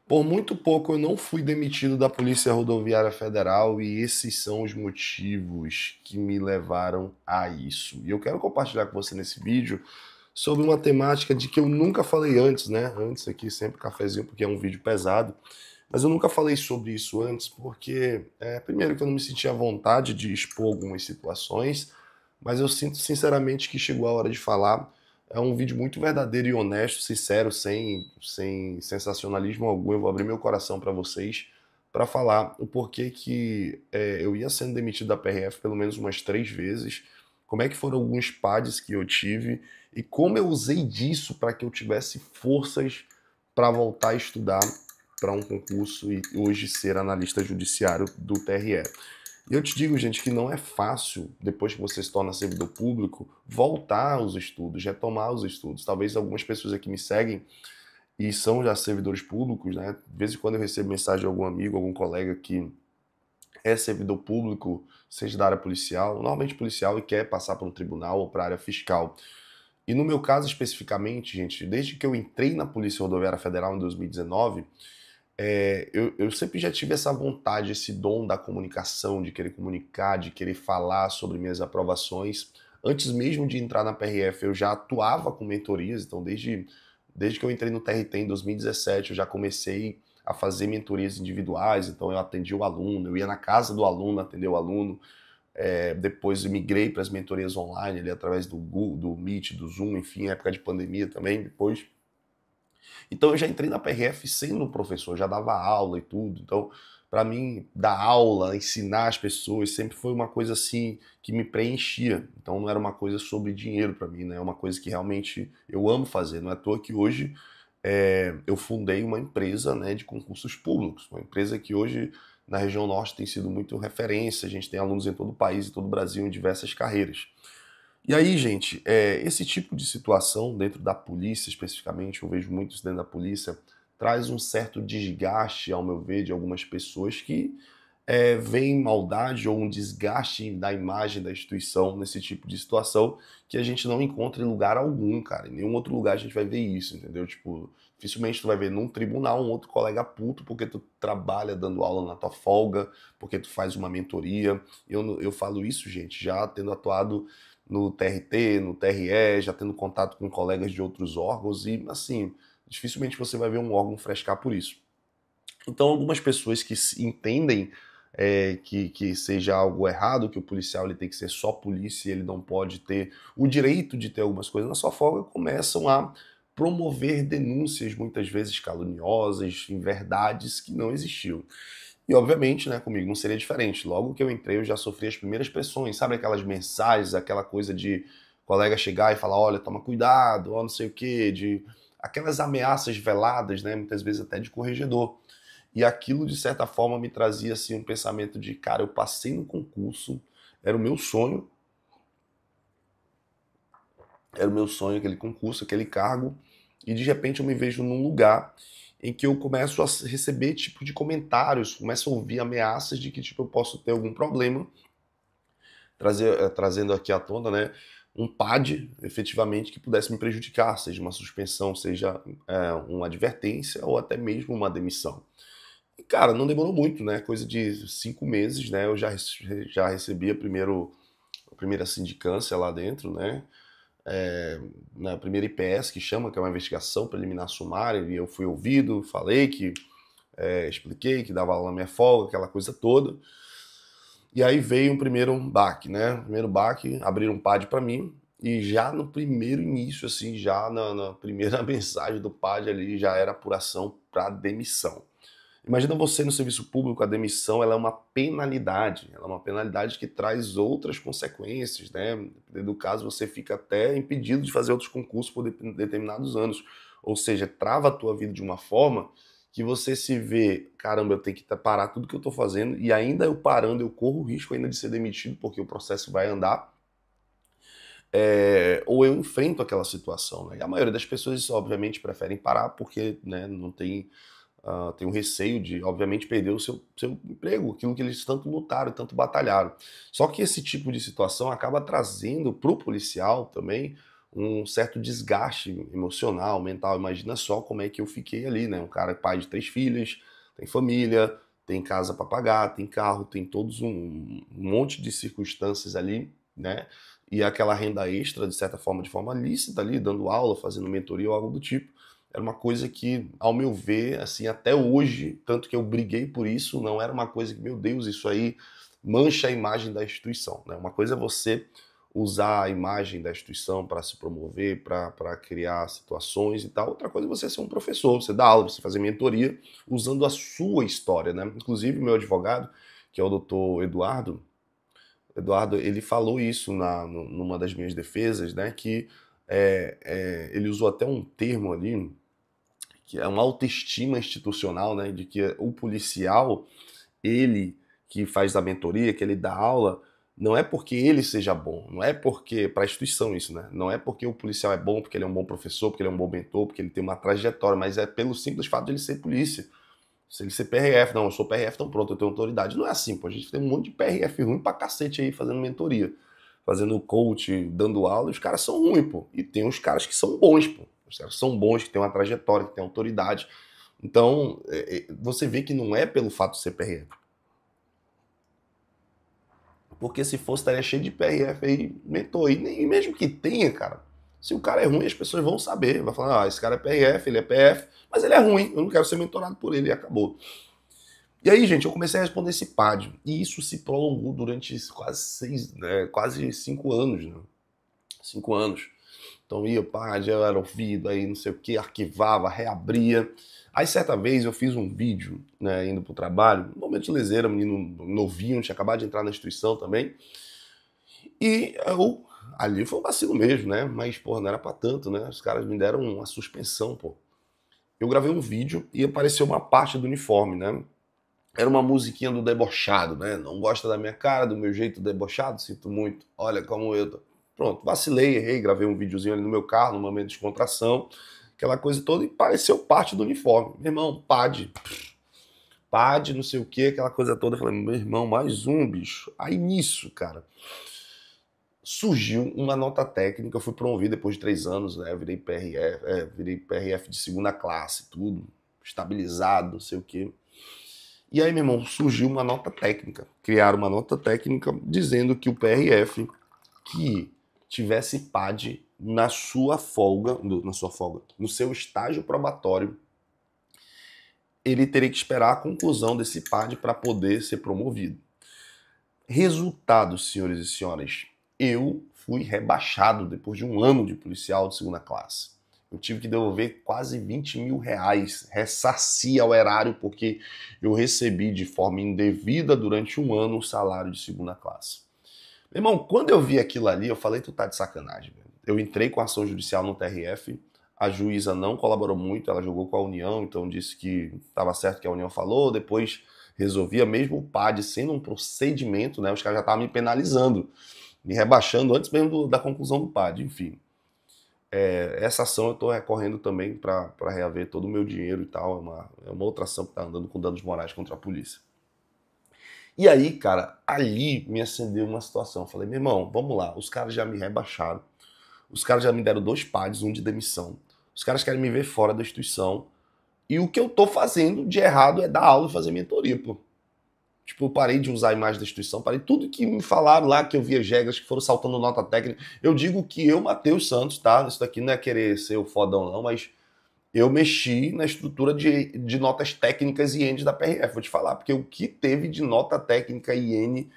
Por muito pouco eu não fui demitido da Polícia Rodoviária Federal e esses são os motivos que me levaram a isso. E eu quero compartilhar com você nesse vídeo sobre uma temática de que eu nunca falei antes, né? Antes aqui sempre cafezinho porque é um vídeo pesado, mas eu nunca falei sobre isso antes porque, primeiro que eu não me sentia à vontade de expor algumas situações, mas eu sinto sinceramente que chegou a hora de falar. É um vídeo muito verdadeiro e honesto, sincero, sem sensacionalismo algum. Eu vou abrir meu coração para vocês para falar o porquê que eu ia sendo demitido da PRF pelo menos umas 3 vezes, como é que foram alguns PADs que eu tive e como eu usei disso para que eu tivesse forças para voltar a estudar para um concurso e hoje ser analista judiciário do TRE. E eu te digo, gente, que não é fácil, depois que você se torna servidor público, voltar aos estudos, retomar os estudos. Talvez algumas pessoas aqui me seguem e são já servidores públicos, né? De vez em quando eu recebo mensagem de algum amigo, algum colega que é servidor público, seja da área policial, normalmente policial, e quer passar para um tribunal ou para a área fiscal. E no meu caso especificamente, gente, desde que eu entrei na Polícia Rodoviária Federal em 2019, eu sempre já tive essa vontade, esse dom da comunicação, de querer comunicar, de querer falar sobre minhas aprovações. Antes mesmo de entrar na PRF, eu já atuava com mentorias, então desde que eu entrei no TRT em 2017, eu já comecei a fazer mentorias individuais, então eu atendi o aluno, eu ia na casa do aluno atender o aluno, depois eu migrei para as mentorias online, ali, através do Google, do Meet, do Zoom, enfim, época de pandemia também, depois. Então eu já entrei na PRF sendo um professor, já dava aula e tudo. Então, para mim, dar aula, ensinar as pessoas, sempre foi uma coisa assim que me preenchia. Então não era uma coisa sobre dinheiro para mim, né? É uma coisa que realmente eu amo fazer. Não é à toa que hoje eu fundei uma empresa, né, de concursos públicos, uma empresa que hoje na região norte tem sido muito referência. A gente tem alunos em todo o país, em todo o Brasil, em diversas carreiras. E aí, gente, esse tipo de situação dentro da polícia, especificamente, eu vejo muito isso dentro da polícia, traz um certo desgaste, ao meu ver, de algumas pessoas que veem maldade ou um desgaste da imagem da instituição nesse tipo de situação que a gente não encontra em lugar algum, cara. Em nenhum outro lugar a gente vai ver isso, entendeu? Tipo, dificilmente tu vai ver num tribunal um outro colega puto porque tu trabalha dando aula na tua folga, porque tu faz uma mentoria. Eu falo isso, gente, já tendo atuado no TRT, no TRE, já tendo contato com colegas de outros órgãos e, assim, dificilmente você vai ver um órgão frescar por isso. Então, algumas pessoas que entendem que seja algo errado, que o policial ele tem que ser só polícia e ele não pode ter o direito de ter algumas coisas na sua folga, começam a promover denúncias, muitas vezes caluniosas, em verdades que não existiam. E obviamente, né, comigo não seria diferente. Logo que eu entrei, eu já sofri as primeiras pressões, sabe aquelas mensagens, aquela coisa de colega chegar e falar, olha, toma cuidado, ó, não sei o quê, de aquelas ameaças veladas, né, muitas vezes até de corregedor. E aquilo, de certa forma, me trazia assim um pensamento de, cara, eu passei no concurso, era o meu sonho, era o meu sonho aquele concurso, aquele cargo, e de repente eu me vejo num lugar em que eu começo a receber tipo de comentários, começo a ouvir ameaças de que tipo eu posso ter algum problema, trazendo aqui à tona, né, um PAD, efetivamente, que pudesse me prejudicar, seja uma suspensão, seja uma advertência ou até mesmo uma demissão. E, cara, não demorou muito, né? Coisa de 5 meses, né? Eu já recebi a primeira sindicância lá dentro, né? Na primeira IPS, que chama, que é uma investigação preliminar sumária, e eu fui ouvido, falei que expliquei que dava aula na minha folga, aquela coisa toda. E aí veio um primeiro baque, né? Primeiro baque, abriram um PAD para mim, e já no primeiro início, assim, já na primeira mensagem do PAD ali, já era apuração para demissão. Imagina você no serviço público, a demissão ela é uma penalidade que traz outras consequências, né? Dependendo do caso, você fica até impedido de fazer outros concursos por determinados anos. Ou seja, trava a tua vida de uma forma que você se vê, caramba, eu tenho que parar tudo que eu estou fazendo e ainda eu parando, eu corro o risco ainda de ser demitido porque o processo vai andar, ou eu enfrento aquela situação, né? E a maioria das pessoas, obviamente, preferem parar porque, né, não tem tem um receio de, obviamente, perder o seu emprego, aquilo que eles tanto lutaram, tanto batalharam. Só que esse tipo de situação acaba trazendo para o policial também um certo desgaste emocional, mental. Imagina só como é que eu fiquei ali, né? Um cara pai de 3 filhas, tem família, tem casa para pagar, tem carro, tem todos um monte de circunstâncias ali, né? E aquela renda extra, de certa forma, de forma lícita ali, dando aula, fazendo mentoria ou algo do tipo. Era uma coisa que, ao meu ver, assim, até hoje, tanto que eu briguei por isso, não era uma coisa que, meu Deus, isso aí mancha a imagem da instituição, né? Uma coisa é você usar a imagem da instituição para se promover, para criar situações e tal. Outra coisa é você ser um professor, você dar aula, você fazer mentoria, usando a sua história, né? Inclusive, meu advogado, que é o doutor Eduardo, ele falou isso numa das minhas defesas, né? Que ele usou até um termo ali, que é uma autoestima institucional, né? De que o policial, ele que faz a mentoria, que ele dá aula, não é porque ele seja bom, não é porque, para a instituição isso, né? Não é porque o policial é bom, porque ele é um bom professor, porque ele é um bom mentor, porque ele tem uma trajetória, mas é pelo simples fato de ele ser polícia. Se ele ser PRF, não, eu sou PRF, então pronto, eu tenho autoridade. Não é assim, pô, a gente tem um monte de PRF ruim pra cacete aí, fazendo mentoria, fazendo coach, dando aula, e os caras são ruins, pô. E tem uns caras que são bons, pô. Os caras são bons, que têm uma trajetória, que têm autoridade. Então, você vê que não é pelo fato de ser PRF. Porque se fosse, estaria cheio de PRF aí, mentor. E mesmo que tenha, cara, se o cara é ruim, as pessoas vão saber. Vai falar, esse cara é PRF, ele é PF, mas ele é ruim, eu não quero ser mentorado por ele, e acabou. E aí, gente, eu comecei a responder esse PAD. E isso se prolongou durante quase 5 anos, né? 5 anos. Então ia, PAD, eu era ouvido, aí não sei o que, arquivava, reabria. Aí certa vez eu fiz um vídeo, né, indo pro trabalho, um momento de leseira, menino novinho, tinha acabado de entrar na instituição também. E ali foi um vacilo mesmo, né? Mas, porra, não era pra tanto, né? Os caras me deram uma suspensão, pô. Eu gravei um vídeo e apareceu uma parte do uniforme, né? Era uma musiquinha do debochado, né? Não gosta da minha cara, do meu jeito debochado? Sinto muito. Olha como eu tô. Pronto, vacilei, errei, gravei um videozinho ali no meu carro, no momento de descontração, aquela coisa toda, e pareceu parte do uniforme. Meu irmão, PAD, não sei o que, aquela coisa toda. Eu falei, meu irmão, mais um, bicho. Aí nisso, cara, surgiu uma nota técnica, eu fui promovido depois de 3 anos, né? Eu virei PRF de segunda classe, tudo, estabilizado, não sei o que. E aí, meu irmão, surgiu uma nota técnica. Criaram uma nota técnica dizendo que o PRF que tivesse PAD na sua folga, no seu estágio probatório, ele teria que esperar a conclusão desse PAD para poder ser promovido. Resultado, senhores e senhoras, eu fui rebaixado depois de um ano de policial de segunda classe. Eu tive que devolver quase 20 mil reais, ressarci ao erário, porque eu recebi de forma indevida durante um ano o salário de segunda classe. Meu irmão, quando eu vi aquilo ali, eu falei, tu tá de sacanagem. Velho. Eu entrei com ação judicial no TRF, a juíza não colaborou muito, ela jogou com a União, então disse que estava certo o que a União falou, depois resolvia, mesmo o PAD sendo um procedimento, né, os caras já estavam me penalizando, me rebaixando antes mesmo da conclusão do PAD, enfim. Essa ação eu estou recorrendo também para reaver todo o meu dinheiro e tal, é uma outra ação que está andando com danos morais contra a polícia. E aí, cara, ali me acendeu uma situação. Eu falei, meu irmão, vamos lá, os caras já me rebaixaram, os caras já me deram 2 PADs, um de demissão, os caras querem me ver fora da instituição, e o que eu tô fazendo de errado é dar aula e fazer mentoria, pô. Tipo, eu parei de usar a imagem da instituição, parei tudo que me falaram lá, que eu vi as regras, que foram saltando nota técnica. Eu digo que eu, Matheus Santos, tá? Isso daqui não é querer ser o fodão não, mas eu mexi na estrutura de notas técnicas e INs da PRF, vou te falar, porque o que teve de nota técnica e IN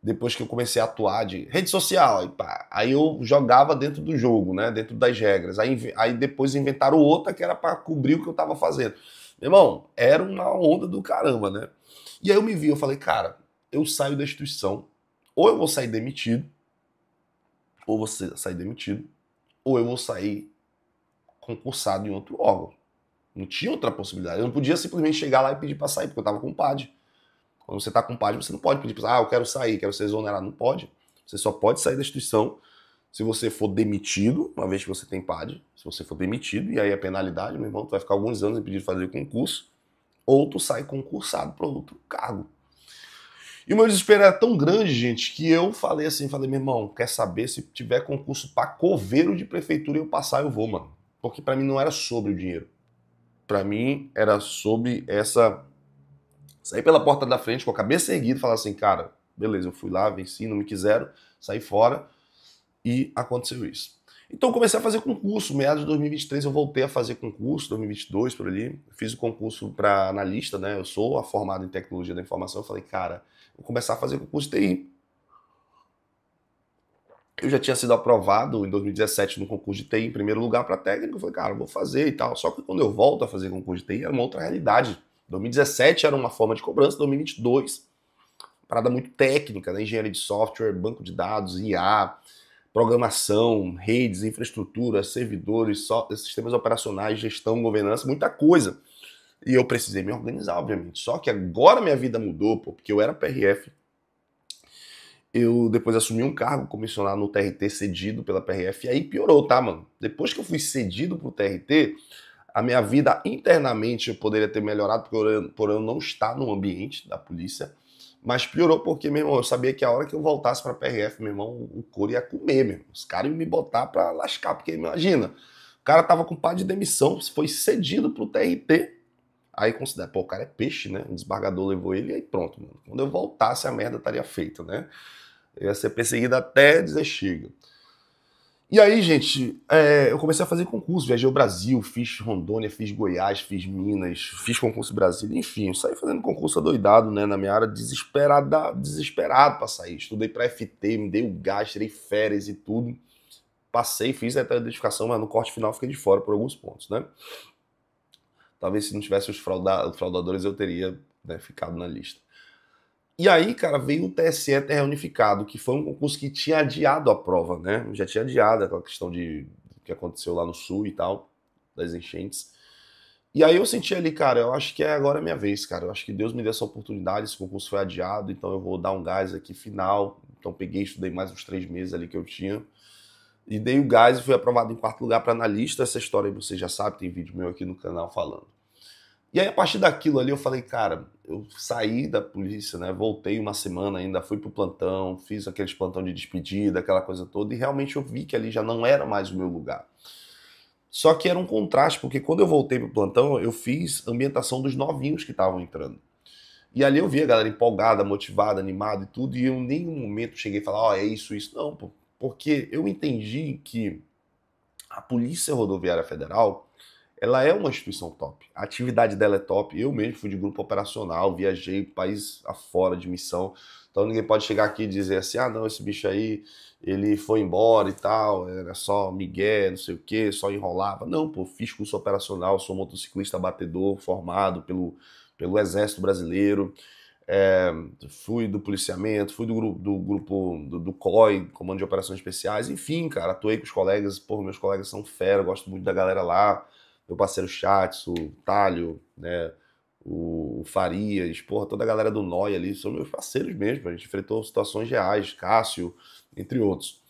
depois que eu comecei a atuar de rede social, aí eu jogava dentro do jogo, né, dentro das regras, aí depois inventaram outra que era para cobrir o que eu tava fazendo. Meu irmão, era uma onda do caramba, né? E aí eu me vi, eu falei, cara, eu saio da instituição, ou eu vou sair demitido, ou você sair demitido, ou eu vou sair concursado em outro órgão. Não tinha outra possibilidade. Eu não podia simplesmente chegar lá e pedir para sair, porque eu tava com PAD. Quando você tá com PAD, você não pode pedir para eu quero sair, quero ser exonerado. Não pode. Você só pode sair da instituição se você for demitido, uma vez que você tem PAD. Se você for demitido, e aí a penalidade, meu irmão, tu vai ficar alguns anos impedido de fazer concurso, ou tu sai concursado para outro cargo. E o meu desespero era tão grande, gente, que eu falei assim, falei, meu irmão, quer saber, se tiver concurso para coveiro de prefeitura eu passar, eu vou, mano. Porque para mim não era sobre o dinheiro. Para mim era sobre essa... sair pela porta da frente com a cabeça erguida e falar assim, cara, beleza, eu fui lá, venci, não me quiseram, saí fora e aconteceu isso. Então eu comecei a fazer concurso, meados de 2023 eu voltei a fazer concurso, 2022 por ali, fiz o concurso para analista, né, eu sou formado em tecnologia da informação, eu falei, cara, vou começar a fazer concurso de TI. Eu já tinha sido aprovado em 2017 no concurso de TI em primeiro lugar para técnico, eu falei, cara, vou fazer e tal, só que quando eu volto a fazer concurso de TI era uma outra realidade. 2017 era uma forma de cobrança, 2022 parada muito técnica, né? Engenharia de software, banco de dados, IA, programação, redes, infraestrutura, servidores, sistemas operacionais, gestão, governança, muita coisa. E eu precisei me organizar, obviamente. Só que agora minha vida mudou, pô, porque eu era PRF. Eu depois assumi um cargo comissionado no TRT, cedido pela PRF, e aí piorou, tá, mano? Depois que eu fui cedido pro TRT, a minha vida internamente eu poderia ter melhorado por eu não estar no ambiente da polícia, mas piorou porque, meu irmão, eu sabia que a hora que eu voltasse pra PRF, meu irmão, o couro ia comer, meu irmão. Os caras iam me botar pra lascar, porque imagina, o cara tava com pá de demissão, foi cedido pro TRT, aí considera, pô, o cara é peixe, né? Um desembargador levou ele e aí pronto, mano. Quando eu voltasse, a merda estaria feita, né? Eu ia ser perseguido até dizer chega. E aí, gente, eu comecei a fazer concurso, viajei o Brasil, fiz Rondônia, fiz Goiás, fiz Minas, fiz concurso Brasília, enfim, saí fazendo concurso adoidado, né, na minha área, desesperado pra sair. Estudei pra FT, me dei o gás, tirei férias e tudo. Passei, fiz a identificação, mas no corte final fiquei de fora por alguns pontos, né. Talvez se não tivesse os fraudadores eu teria, né, ficado na lista. E aí, cara, veio o TSE Terra Unificado, que foi um concurso que tinha adiado a prova, né? Já tinha adiado aquela questão de que aconteceu lá no sul e tal, das enchentes. E aí eu senti ali, cara, eu acho que agora é a minha vez, cara. Eu acho que Deus me deu essa oportunidade, esse concurso foi adiado, então eu vou dar um gás aqui final. Então peguei, estudei mais uns 3 meses ali que eu tinha. E dei o gás e fui aprovado em quarto lugar para analista. Essa história aí você já sabe, tem vídeo meu aqui no canal falando. E aí, a partir daquilo ali, eu falei, cara, eu saí da polícia, né? Voltei uma semana ainda, fui pro plantão, fiz aqueles plantão de despedida, aquela coisa toda, e realmente eu vi que ali já não era mais o meu lugar. Só que era um contraste, porque quando eu voltei pro plantão, eu fiz ambientação dos novinhos que estavam entrando. E ali eu vi a galera empolgada, motivada, animada e tudo, e eu em nenhum momento cheguei a falar, ó, é isso, isso. Não, pô, porque eu entendi que a Polícia Rodoviária Federal, ela é uma instituição top. A atividade dela é top. Eu mesmo fui de grupo operacional, viajei país afora de missão. Então ninguém pode chegar aqui e dizer assim, ah não, esse bicho aí, ele foi embora e tal, era só migué, não sei o que, só enrolava. Não, pô, fiz curso operacional, sou motociclista batedor, formado pelo Exército Brasileiro. É, fui do policiamento, fui do COI, Comando de Operações Especiais, enfim, cara, atuei com os colegas, porra, meus colegas são fera, gosto muito da galera lá, meu parceiro Chatz, o Talho, né, o Farias, porra, toda a galera do NOI ali, são meus parceiros mesmo, a gente enfrentou situações reais, Cássio, entre outros.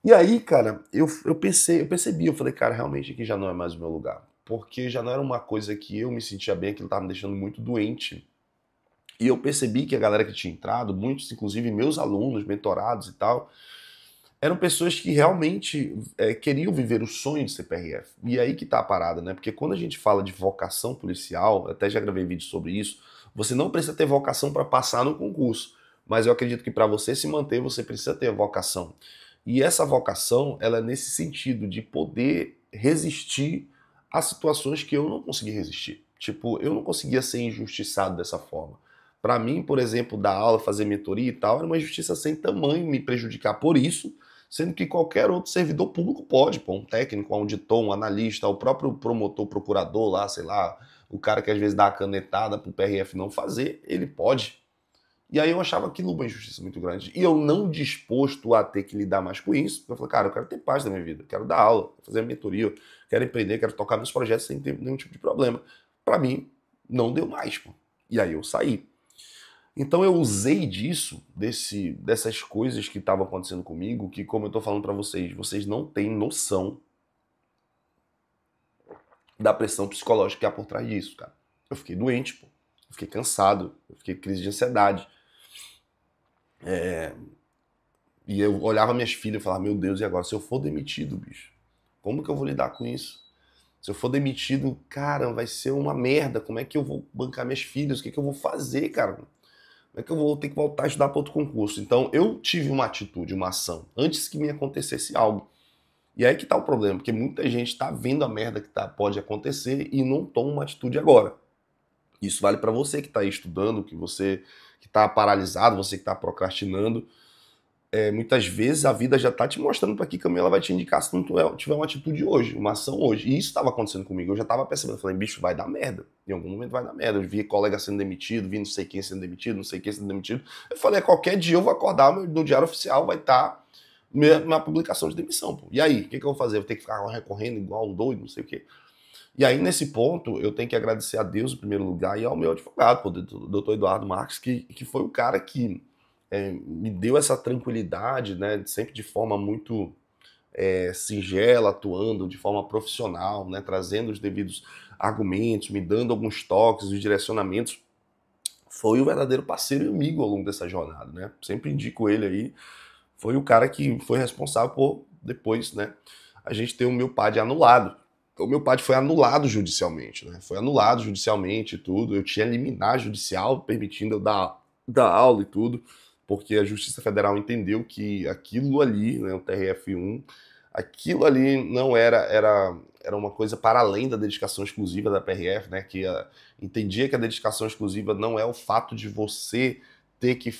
E aí, cara, eu percebi, eu falei, cara, realmente aqui já não é mais o meu lugar, porque já não era uma coisa que eu me sentia bem, aquilo tava me deixando muito doente. E eu percebi que a galera que tinha entrado, muitos, inclusive meus alunos, mentorados e tal, eram pessoas que realmente queriam viver o sonho de ser PRF. E aí que tá a parada, né? Porque quando a gente fala de vocação policial, até já gravei vídeo sobre isso, você não precisa ter vocação para passar no concurso. Mas eu acredito que para você se manter, você precisa ter a vocação. E essa vocação, ela é nesse sentido de poder resistir a situações que eu não consegui resistir. Tipo, eu não conseguia ser injustiçado dessa forma. Para mim, por exemplo, dar aula, fazer mentoria e tal, era uma injustiça sem tamanho me prejudicar por isso, sendo que qualquer outro servidor público pode, pô, um técnico, um auditor, um analista, o próprio promotor, procurador lá, sei lá, o cara que às vezes dá a canetada pro PRF não fazer, ele pode. E aí eu achava aquilo uma injustiça muito grande. E eu não disposto a ter que lidar mais com isso, eu falei, cara, eu quero ter paz na minha vida, quero dar aula, fazer mentoria, quero empreender, quero tocar meus projetos sem ter nenhum tipo de problema. Para mim, não deu mais, pô. E aí eu saí. Então eu usei disso, dessas coisas que estavam acontecendo comigo, que como eu tô falando para vocês, vocês não têm noção da pressão psicológica que há por trás disso, cara. Eu fiquei doente, pô. Eu fiquei cansado, eu fiquei com crise de ansiedade. E eu olhava minhas filhas e falava, meu Deus, e agora? Se eu for demitido, bicho, como que eu vou lidar com isso? Se eu for demitido, cara, vai ser uma merda. Como é que eu vou bancar minhas filhas? O que é que eu vou fazer, cara? Como é que eu vou ter que voltar a estudar para outro concurso? Então, eu tive uma atitude, uma ação, antes que me acontecesse algo. E aí que tá o problema, porque muita gente tá vendo a merda que pode acontecer e não toma uma atitude agora. Isso vale para você que tá aí estudando, que você que tá paralisado, você que tá procrastinando. Muitas vezes a vida já tá te mostrando para que caminho ela vai te indicar se não tiver uma atitude hoje, uma ação hoje. E isso estava acontecendo comigo. Eu já estava percebendo, falei, bicho, vai dar merda. Em algum momento vai dar merda. Eu vi colega sendo demitido, vi não sei quem sendo demitido, não sei quem sendo demitido. Eu falei, qualquer dia eu vou acordar, no diário oficial vai estar minha publicação de demissão. Pô. E aí, o que eu vou fazer? Eu vou ter que ficar recorrendo igual um doido, não sei o quê. E aí, nesse ponto, eu tenho que agradecer a Deus em primeiro lugar e ao meu advogado, o doutor Eduardo Marques, que foi o cara que me deu essa tranquilidade, né, sempre de forma muito singela, atuando de forma profissional, né, trazendo os devidos argumentos, me dando alguns toques, os direcionamentos. Foi o verdadeiro parceiro e amigo ao longo dessa jornada, né? Sempre indico ele aí. Foi o cara que foi responsável por depois, né, a gente ter o meu PAD anulado. Então, o meu PAD foi anulado judicialmente, né? Foi anulado judicialmente e tudo. Eu tinha liminar judicial permitindo eu dar aula e tudo, porque a Justiça Federal entendeu que aquilo ali, né, o TRF1, aquilo ali não era uma coisa para além da dedicação exclusiva da PRF, né? Que entendia que a dedicação exclusiva não é o fato de você ter que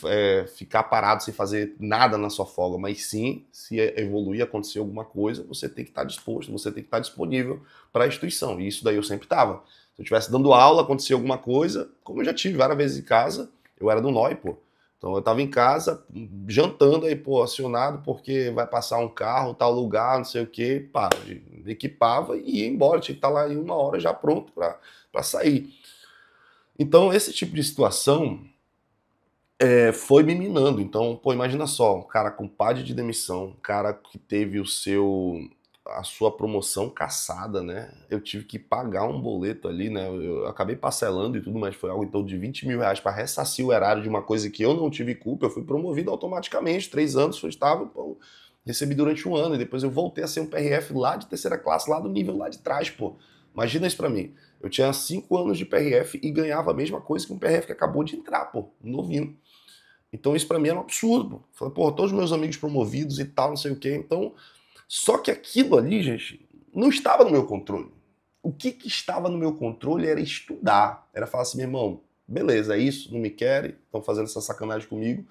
ficar parado sem fazer nada na sua folga, mas sim, se evoluir, acontecer alguma coisa, você tem que estar disposto, você tem que estar disponível para a instituição. E isso daí eu sempre estava. Se eu estivesse dando aula, acontecia alguma coisa, como eu já tive várias vezes em casa, eu era do NOI, pô. Então eu estava em casa, jantando aí, pô, acionado, porque vai passar um carro, tal lugar, não sei o quê, pá, equipava e ia embora, tinha que estar lá em 1 hora já pronto para sair. Então esse tipo de situação foi me minando. Então, pô, imagina só, um cara com PAD de demissão, um cara que teve a sua promoção cassada, né? Eu tive que pagar um boleto ali, né? Eu acabei parcelando e tudo, mas foi algo em torno de R$ 20 mil para ressarcir o erário de uma coisa que eu não tive culpa. Eu fui promovido automaticamente, 3 anos foi estável, pô, recebi durante 1 ano e depois eu voltei a ser um PRF lá de terceira classe, lá do nível lá de trás, pô. Imagina isso pra mim. Eu tinha 5 anos de PRF e ganhava a mesma coisa que um PRF que acabou de entrar, pô, novinho. Então isso pra mim era um absurdo. Falei, pô, todos os meus amigos promovidos e tal, não sei o quê. Então, só que aquilo ali, gente, não estava no meu controle. O que estava no meu controle era estudar. Era falar assim, meu irmão, beleza, é isso, não me querem, estão fazendo essa sacanagem comigo.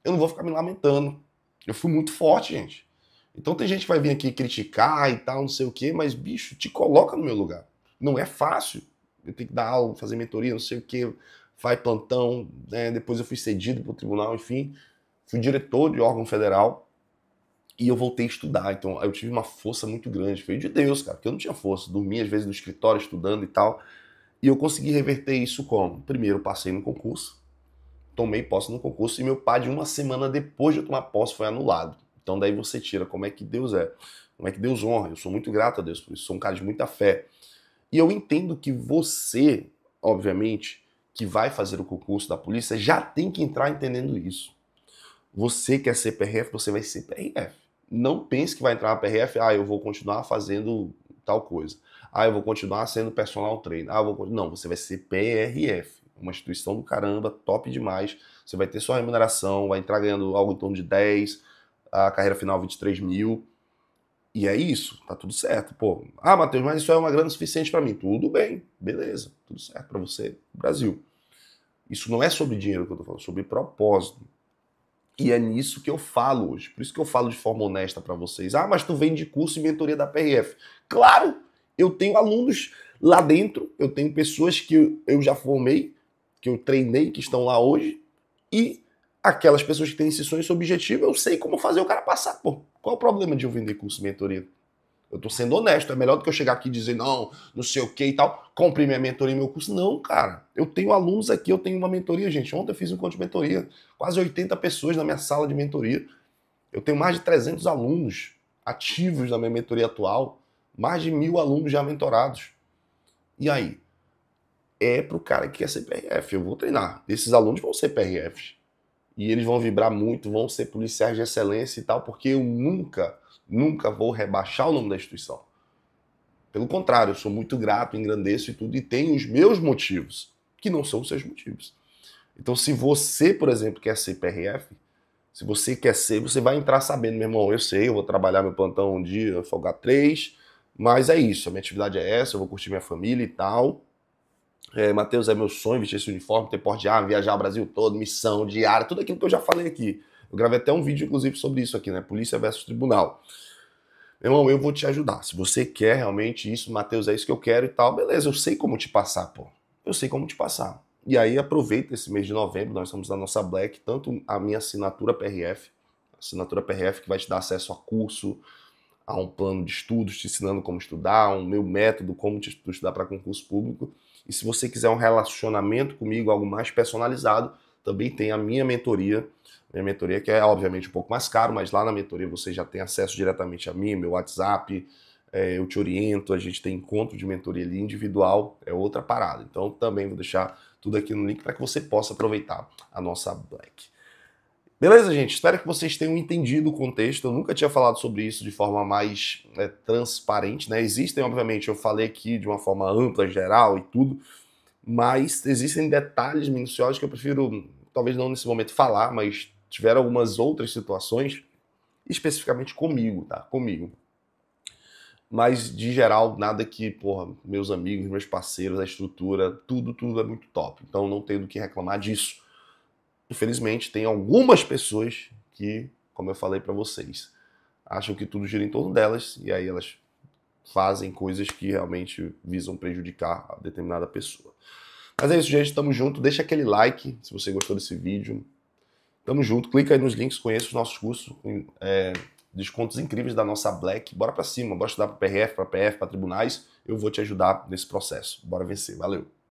Eu não vou ficar me lamentando. Eu fui muito forte, gente. Então tem gente que vai vir aqui criticar e tal, não sei o quê, mas, bicho, te coloca no meu lugar. Não é fácil. Eu tenho que dar aula, fazer mentoria, não sei o quê, faz plantão, né? Depois eu fui cedido para o tribunal, enfim. Fui diretor de órgão federal e eu voltei a estudar. Então eu tive uma força muito grande. Foi de Deus, cara, porque eu não tinha força. Dormia às vezes no escritório estudando e tal. E eu consegui reverter isso como? Primeiro, passei no concurso, tomei posse no concurso e meu PAD, 1 semana depois de eu tomar posse, foi anulado. Então daí você tira como é que Deus é, como é que Deus honra. Eu sou muito grato a Deus por isso, sou um cara de muita fé. E eu entendo que você, obviamente, que vai fazer o concurso da polícia, já tem que entrar entendendo isso. Você quer ser PRF, você vai ser PRF. Não pense que vai entrar na PRF, eu vou continuar fazendo tal coisa. Eu vou continuar sendo personal trainer. Não, você vai ser PRF. Uma instituição do caramba, top demais. Você vai ter sua remuneração, vai entrar ganhando algo em torno de 10, a carreira final 23 mil. E é isso, tá tudo certo. Pô, Matheus, mas isso é uma grana suficiente para mim. Tudo bem, beleza, tudo certo para você, Brasil. Isso não é sobre dinheiro que eu tô falando, é sobre propósito. E é nisso que eu falo hoje. Por isso que eu falo de forma honesta para vocês. Mas tu vem de curso e mentoria da PRF. Claro, eu tenho alunos lá dentro, eu tenho pessoas que eu já formei, que eu treinei, que estão lá hoje, e aquelas pessoas que têm esse sonho, esse objetivo, eu sei como fazer o cara passar. Pô, qual é o problema de eu vender curso e mentoria? Eu tô sendo honesto, é melhor do que eu chegar aqui e dizer não sei o que e tal, compre minha mentoria e meu curso. Não, cara, eu tenho alunos aqui, eu tenho uma mentoria, gente. Ontem eu fiz um encontro de mentoria, quase 80 pessoas na minha sala de mentoria. Eu tenho mais de 300 alunos ativos na minha mentoria atual, mais de 1.000 alunos já mentorados. E aí? É pro cara que quer ser PRF, eu vou treinar. Esses alunos vão ser PRFs. e eles vão vibrar muito, vão ser policiais de excelência e tal, porque eu nunca vou rebaixar o nome da instituição. Pelo contrário, eu sou muito grato, engrandeço e tudo, e tenho os meus motivos, que não são os seus motivos. Então, se você, por exemplo, quer ser PRF, se você quer ser, você vai entrar sabendo, meu irmão, eu sei, eu vou trabalhar meu plantão um dia, folgar 3, mas é isso, a minha atividade é essa, eu vou curtir minha família e tal. Matheus, é meu sonho vestir esse uniforme, ter porte de arma, viajar o Brasil todo, missão diária, tudo aquilo que eu já falei aqui. Eu gravei até um vídeo, inclusive, sobre isso aqui, né? Polícia versus Tribunal. Meu irmão, eu vou te ajudar. Se você quer realmente isso, Matheus, é isso que eu quero e tal, beleza, eu sei como te passar, pô. Eu sei como te passar. E aí aproveita esse mês de novembro, nós estamos na nossa Black, tanto a minha assinatura PRF que vai te dar acesso a curso, a um plano de estudos, te ensinando como estudar, um meu método, como te estudar para concurso público. E se você quiser um relacionamento comigo, algo mais personalizado, também tem a minha mentoria que é obviamente um pouco mais caro, mas lá na mentoria você já tem acesso diretamente a mim, meu WhatsApp, eu te oriento, a gente tem encontro de mentoria ali individual, é outra parada. Então também vou deixar tudo aqui no link para que você possa aproveitar a nossa Black. Beleza, gente? Espero que vocês tenham entendido o contexto. Eu nunca tinha falado sobre isso de forma mais transparente, né? Existem, obviamente, eu falei aqui de uma forma ampla, geral e tudo, mas existem detalhes minuciosos que eu prefiro, talvez não nesse momento falar, mas tiveram algumas outras situações, especificamente comigo, tá? Comigo. Mas, de geral, nada que, porra, meus amigos, meus parceiros, a estrutura, tudo é muito top. Então não tenho do que reclamar disso. Infelizmente, tem algumas pessoas que, como eu falei pra vocês, acham que tudo gira em torno delas e aí elas fazem coisas que realmente visam prejudicar a determinada pessoa. Mas é isso, gente. Tamo junto. Deixa aquele like se você gostou desse vídeo. Tamo junto. Clica aí nos links, conheça os nossos cursos. Descontos incríveis da nossa Black. Bora pra cima. Bora estudar pra PRF, pra PF, pra tribunais. Eu vou te ajudar nesse processo. Bora vencer. Valeu.